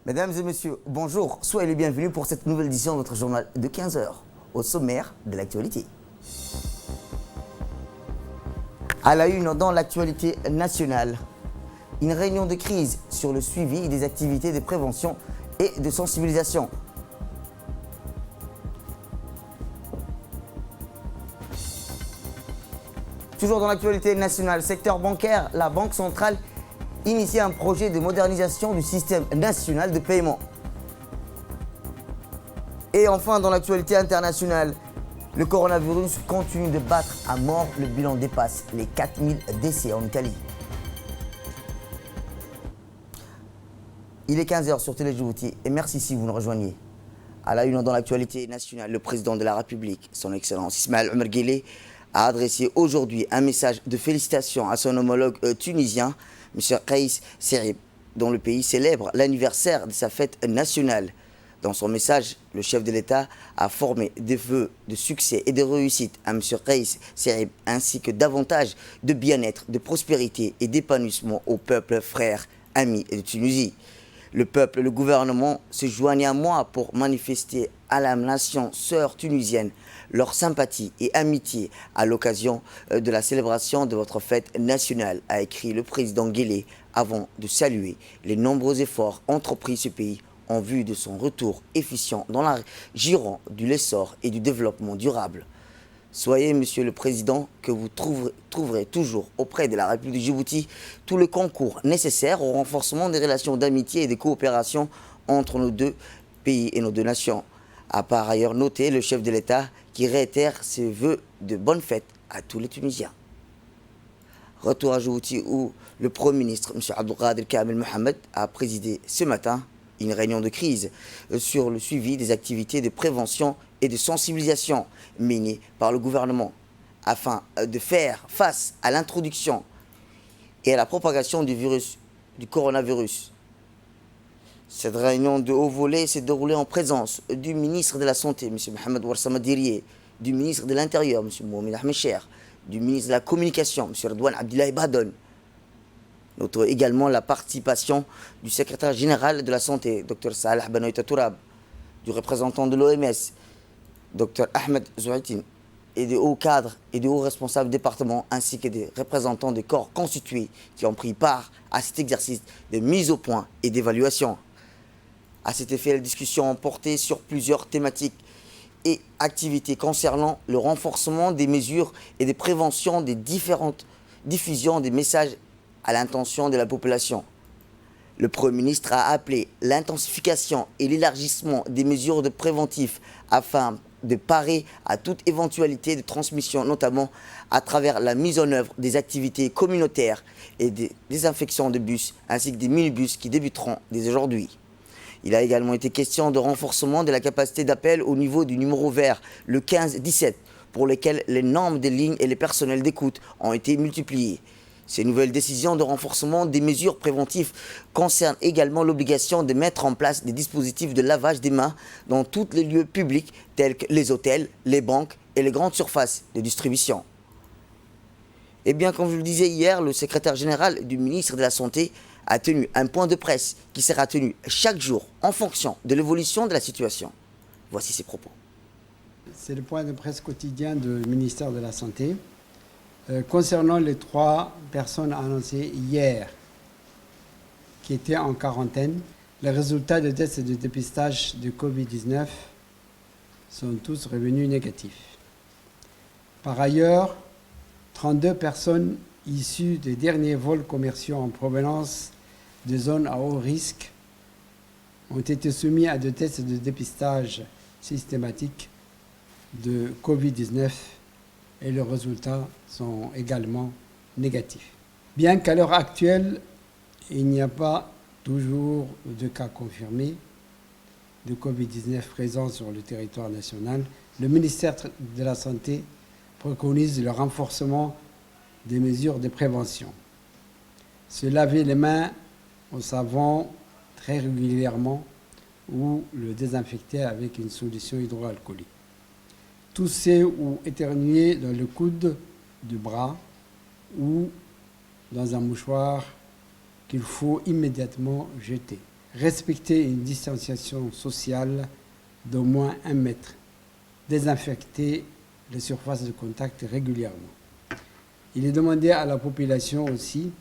Mesdames et messieurs, bonjour, soyez les bienvenus pour cette nouvelle édition de notre journal de 15 heures, au sommaire de l'actualité. À la une dans l'actualité nationale, une réunion de crise sur le suivi des activités de prévention et de sensibilisation. Toujours dans l'actualité nationale, secteur bancaire, la Banque centrale initie un projet de modernisation du système national de paiement. Et enfin, dans l'actualité internationale, le coronavirus continue de battre à mort. Le bilan dépasse les 4000 décès en Italie. Il est 15h sur Télé Djibouti et merci si vous nous rejoignez. À la une dans l'actualité nationale, le président de la République, son Excellence Ismaël Omar Guelleh, a adressé aujourd'hui un message de félicitations à son homologue tunisien, M. Kais Saied, dont le pays célèbre l'anniversaire de sa fête nationale. Dans son message, le chef de l'État a formé des vœux de succès et de réussite à M. Kais Saied, ainsi que davantage de bien-être, de prospérité et d'épanouissement au peuple frère, ami de Tunisie. Le peuple et le gouvernement se joignent à moi pour manifester à la nation sœur tunisienne leur sympathie et amitié à l'occasion de la célébration de votre fête nationale, a écrit le président Guelleh avant de saluer les nombreux efforts entrepris ce pays en vue de son retour efficient dans la giron de l'essor et du développement durable. Soyez, Monsieur le Président, que vous trouverez toujours auprès de la République de Djibouti tout le concours nécessaire au renforcement des relations d'amitié et de coopération entre nos deux pays et nos deux nations. A par ailleurs noté le chef de l'État qui réitère ses vœux de bonne fête à tous les Tunisiens. Retour à Djibouti où le Premier ministre, M. Abdelkader Kamel Mohamed, a présidé ce matin une réunion de crise sur le suivi des activités de prévention et de sensibilisation menées par le gouvernement afin de faire face à l'introduction et à la propagation du coronavirus. Cette réunion de haut volet s'est déroulée en présence du ministre de la Santé, M. Mohamed Ouarsama Dirie, du ministre de l'Intérieur, M. Mohamed Ahmed Cher, du ministre de la Communication, M. Redouane Abdillahi Badon. Notons également la participation du secrétaire général de la Santé, Dr Salah Benoïta Tourab, du représentant de l'OMS, Dr Ahmed Zouaitin, et des hauts cadres et des hauts responsables départements, ainsi que des représentants des corps constitués qui ont pris part à cet exercice de mise au point et d'évaluation. À cet effet, la discussion a porté sur plusieurs thématiques et activités concernant le renforcement des mesures et des préventions des différentes diffusions des messages à l'intention de la population. Le Premier ministre a appelé l'intensification et l'élargissement des mesures de préventif afin de parer à toute éventualité de transmission, notamment à travers la mise en œuvre des activités communautaires et des désinfections de bus, ainsi que des minibus qui débuteront dès aujourd'hui. Il a également été question de renforcement de la capacité d'appel au niveau du numéro vert, le 15-17, pour lequel les nombres des lignes et les personnels d'écoute ont été multipliés. Ces nouvelles décisions de renforcement des mesures préventives concernent également l'obligation de mettre en place des dispositifs de lavage des mains dans tous les lieux publics tels que les hôtels, les banques et les grandes surfaces de distribution. Eh bien, comme je le disais hier, le secrétaire général du ministre de la Santé a tenu un point de presse qui sera tenu chaque jour en fonction de l'évolution de la situation. Voici ses propos. C'est le point de presse quotidien du ministère de la Santé. Concernant les 3 personnes annoncées hier qui étaient en quarantaine, les résultats de tests et de dépistage de Covid-19 sont tous revenus négatifs. Par ailleurs, 32 personnes issues des derniers vols commerciaux en provenance de zones à haut risque ont été soumises à des tests de dépistage systématiques de Covid-19 et les résultats sont également négatifs. Bien qu'à l'heure actuelle, il n'y a pas toujours de cas confirmés de Covid-19 présents sur le territoire national, le ministère de la Santé préconise le renforcement des mesures de prévention. Se laver les mains au savon très régulièrement ou le désinfecter avec une solution hydroalcoolique. Tousser ou éternuer dans le coude du bras ou dans un mouchoir qu'il faut immédiatement jeter. respecter une distanciation sociale d'au moins 1 mètre, désinfecter les surfaces de contact régulièrement. Il est demandé à la population aussi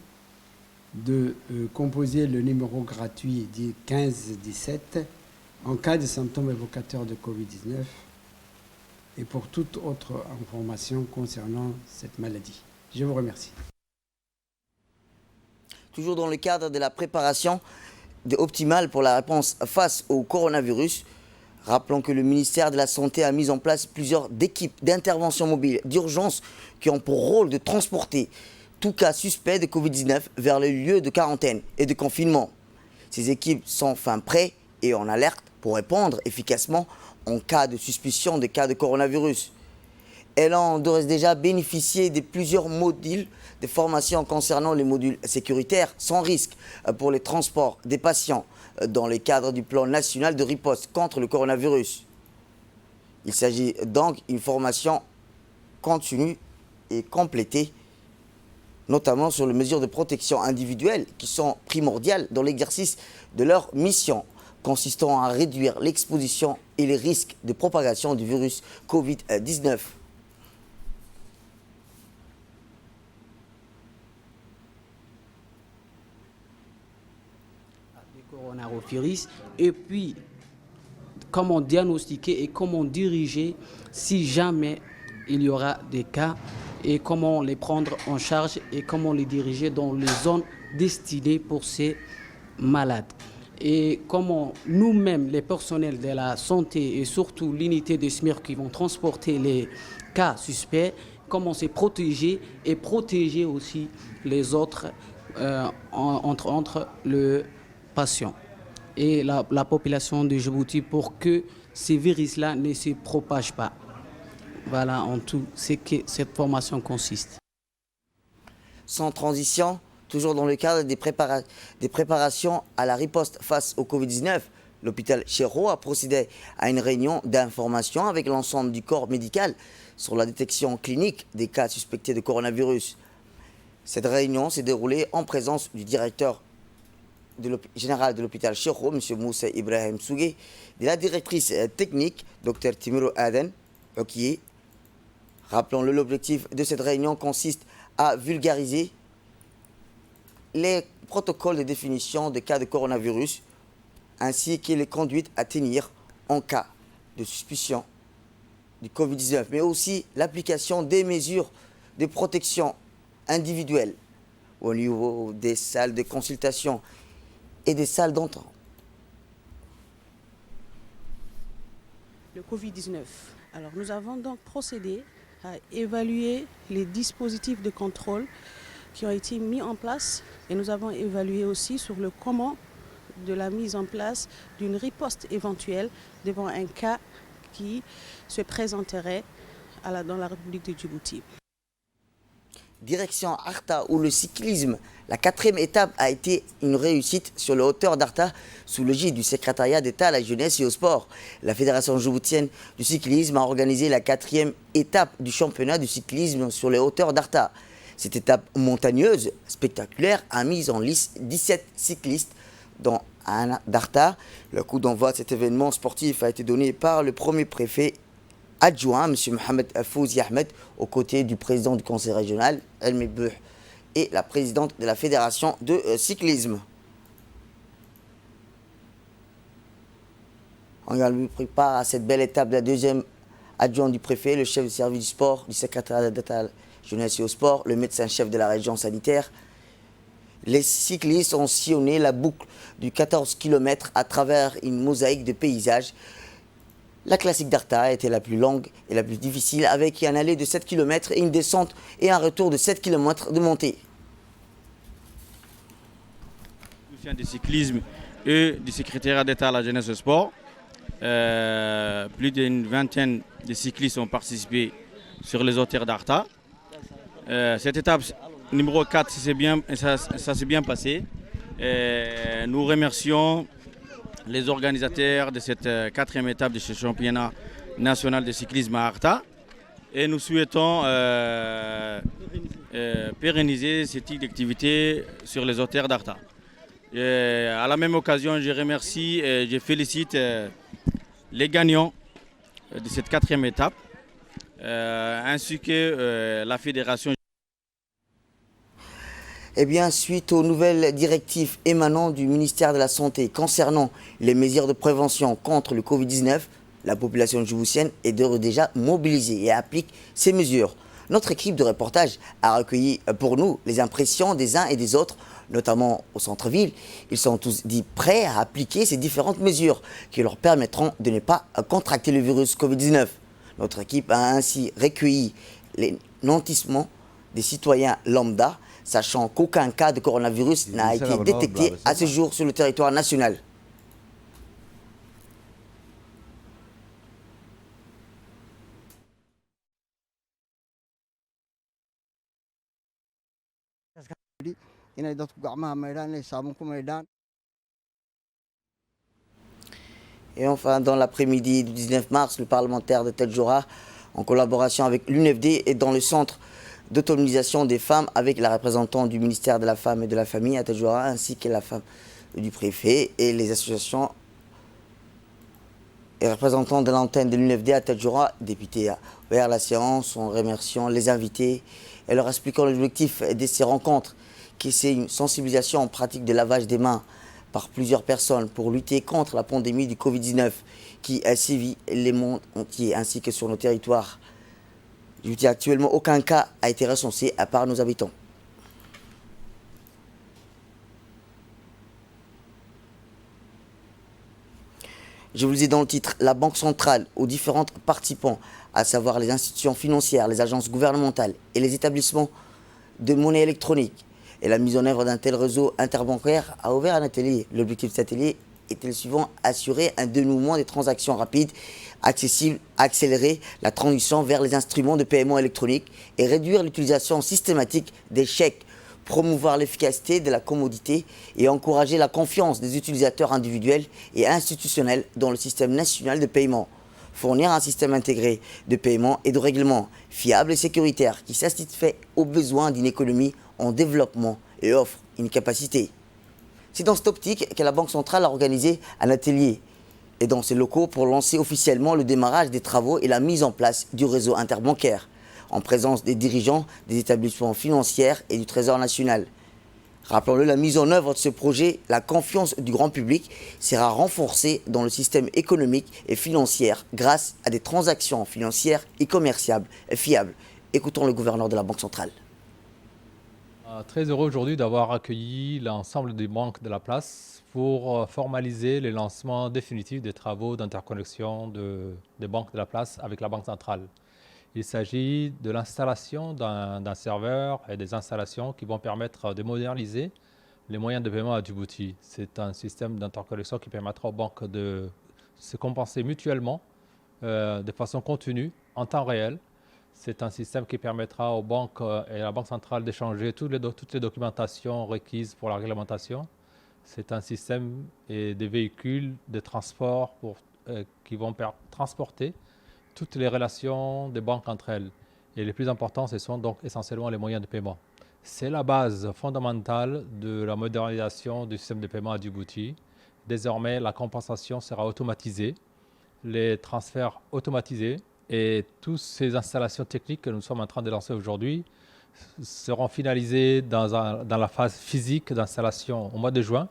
de composer le numéro gratuit 1517 en cas de symptômes évocateurs de Covid-19 et pour toute autre information concernant cette maladie. Je vous remercie. Toujours dans le cadre de la préparation optimale pour la réponse face au coronavirus, rappelons que le ministère de la Santé a mis en place plusieurs équipes d'intervention mobile d'urgence qui ont pour rôle de transporter tout cas suspect de Covid-19 vers le lieu de quarantaine et de confinement. Ces équipes sont enfin prêtes et en alerte pour répondre efficacement en cas de suspicion de cas de coronavirus. Elles ont d'ores et déjà bénéficié de plusieurs modules de formation concernant les modules sécuritaires sans risque pour les transports des patients dans le cadre du plan national de riposte contre le coronavirus. Il s'agit donc d'une formation continue et complétée, notamment sur les mesures de protection individuelle qui sont primordiales dans l'exercice de leur mission, consistant à réduire l'exposition et les risques de propagation du virus Covid-19. Coronavirus, et puis comment diagnostiquer et comment diriger si jamais il y aura des cas et comment les prendre en charge et comment les diriger dans les zones destinées pour ces malades. Et comment nous-mêmes, les personnels de la santé et surtout l'unité de SMIR qui vont transporter les cas suspects, comment se protéger et protéger aussi les autres, entre le patient et la population de Djibouti pour que ces virus-là ne se propagent pas. Voilà en tout ce que cette formation consiste. Sans transition, toujours dans le cadre des préparations à la riposte face au Covid-19, l'hôpital Chéreau a procédé à une réunion d'information avec l'ensemble du corps médical sur la détection clinique des cas suspectés de coronavirus. Cette réunion s'est déroulée en présence du directeur général de l'hôpital Chéreau, M. Moussa Ibrahim Sougué, de la directrice technique, Dr Timiro Aden Okiye. Rappelons-le, l'objectif de cette réunion consiste à vulgariser les protocoles de définition des cas de coronavirus ainsi que les conduites à tenir en cas de suspicion du Covid-19, mais aussi l'application des mesures de protection individuelle au niveau des salles de consultation et des salles d'entrée. Le Covid-19. Alors nous avons donc procédé à évaluer les dispositifs de contrôle qui ont été mis en place et nous avons évalué aussi sur le comment de la mise en place d'une riposte éventuelle devant un cas qui se présenterait dans la République de Djibouti. Direction Arta où le cyclisme, la 4e étape a été une réussite sur les hauteurs d'Arta sous l'égide du secrétariat d'État à la jeunesse et au sport. La Fédération djiboutienne du cyclisme a organisé la 4e étape du championnat du cyclisme sur les hauteurs d'Arta. Cette étape montagneuse, spectaculaire, a mis en lice 17 cyclistes dont un d'Arta. Le coup d'envoi de cet événement sportif a été donné par le premier préfet adjoint, M. Mohamed Fouzi Ahmed, aux côtés du président du conseil régional, El Mebouh, et la présidente de la fédération de cyclisme. On a pris part à cette belle étape de la 2e adjoint du préfet, le chef du service du sport, du secrétariat d'État à la jeunesse et au sport, le médecin-chef de la région sanitaire. Les cyclistes ont sillonné la boucle du 14 km à travers une mosaïque de paysages. La classique d'Arta était la plus longue et la plus difficile, avec un aller de 7 km et une descente et un retour de 7 km de montée. Du cyclisme et du secrétariat d'État à la jeunesse et au sport. Plus d'une vingtaine de cyclistes ont participé sur les hauteurs d'Arta. Cette étape numéro 4, ça s'est bien passé. Nous remercions les organisateurs de cette 4e étape de ce championnat national de cyclisme à Arta. Et nous souhaitons pérenniser ce type d'activité sur les hauteurs d'Arta. À la même occasion, je remercie et je félicite les gagnants de cette 4e étape, ainsi que la fédération. Eh bien, suite aux nouvelles directives émanant du ministère de la Santé concernant les mesures de prévention contre le Covid-19, la population djiboutienne est d'ores et déjà mobilisée et applique ces mesures. Notre équipe de reportage a recueilli pour nous les impressions des uns et des autres, notamment au centre-ville. Ils sont tous dits prêts à appliquer ces différentes mesures qui leur permettront de ne pas contracter le virus Covid-19. Notre équipe a ainsi recueilli les nantissements des citoyens lambda, sachant qu'aucun cas de coronavirus n'a été détecté à ce jour sur le territoire national. Et enfin, dans l'après-midi du 19 mars, le parlementaire de Tadjoura, en collaboration avec l'UNFD, est dans le centre d'autonomisation des femmes avec la représentante du ministère de la Femme et de la Famille à Tadjoura, ainsi que la femme du préfet et les associations et représentants de l'antenne de l'UNFD à Tadjoura. Députés a ouvert la séance en remerciant les invités et leur expliquant l'objectif de ces rencontres, qui c'est une sensibilisation en pratique de lavage des mains par plusieurs personnes pour lutter contre la pandémie du Covid-19 qui a sévi le monde entier ainsi que sur nos territoires. Actuellement, aucun cas a été recensé à part nos habitants. Je vous le dis dans le titre, la Banque centrale aux différents participants, à savoir les institutions financières, les agences gouvernementales et les établissements de monnaie électronique, et la mise en œuvre d'un tel réseau interbancaire a ouvert un atelier. L'objectif de cet atelier était le suivant: assurer un dénouement des transactions rapides, accessibles, accélérer la transition vers les instruments de paiement électronique et réduire l'utilisation systématique des chèques, promouvoir l'efficacité de la commodité et encourager la confiance des utilisateurs individuels et institutionnels dans le système national de paiement. Fournir un système intégré de paiement et de règlement fiable et sécuritaire qui satisfait aux besoins d'une économie en développement et offre une capacité. C'est dans cette optique que la Banque centrale a organisé un atelier et dans ses locaux pour lancer officiellement le démarrage des travaux et la mise en place du réseau interbancaire, en présence des dirigeants des établissements financiers et du Trésor national. Rappelons-le, la mise en œuvre de ce projet, la confiance du grand public sera renforcée dans le système économique et financier grâce à des transactions financières et commerciales et fiables. Écoutons le gouverneur de la Banque centrale. Très heureux aujourd'hui d'avoir accueilli l'ensemble des banques de la place pour formaliser le lancement définitif des travaux d'interconnexion des banques de la place avec la Banque centrale. Il s'agit de l'installation d'un serveur et des installations qui vont permettre de moderniser les moyens de paiement à Djibouti. C'est un système d'interconnexion qui permettra aux banques de se compenser mutuellement de façon continue, en temps réel. C'est un système qui permettra aux banques et à la Banque centrale d'échanger toutes les documentations requises pour la réglementation. C'est un système et des véhicules de transport qui vont transporter toutes les relations des banques entre elles. Et les plus importants, ce sont donc essentiellement les moyens de paiement. C'est la base fondamentale de la modernisation du système de paiement à Djibouti. Désormais, la compensation sera automatisée, les transferts automatisés et toutes ces installations techniques que nous sommes en train de lancer aujourd'hui seront finalisées dans la phase physique d'installation au mois de juin.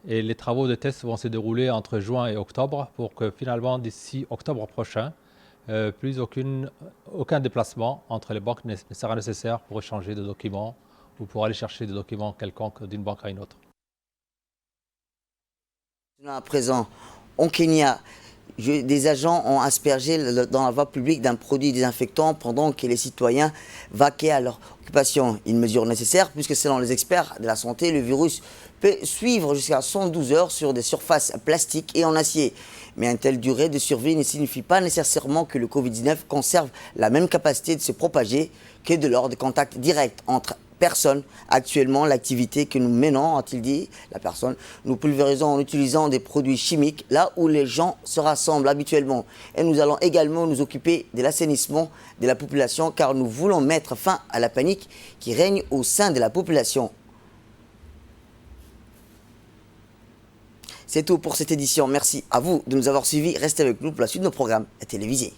Et les travaux de test vont se dérouler entre juin et octobre pour que finalement, d'ici octobre prochain, plus aucun déplacement entre les banques ne sera nécessaire pour échanger des documents ou pour aller chercher des documents quelconques d'une banque à une autre. À présent, au Kenya, des agents ont aspergé dans la voie publique d'un produit désinfectant pendant que les citoyens vaquaient à leur occupation. Une mesure nécessaire puisque selon les experts de la santé, le virus peut suivre jusqu'à 112 heures sur des surfaces plastiques et en acier. Mais une telle durée de survie ne signifie pas nécessairement que le Covid-19 conserve la même capacité de se propager que de lors de contacts directs entre personnes. Actuellement, l'activité que nous menons, a-t-il dit la personne, nous pulvérisons en utilisant des produits chimiques là où les gens se rassemblent habituellement. Et nous allons également nous occuper de l'assainissement de la population car nous voulons mettre fin à la panique qui règne au sein de la population. C'est tout pour cette édition. Merci à vous de nous avoir suivis. Restez avec nous pour la suite de nos programmes télévisés.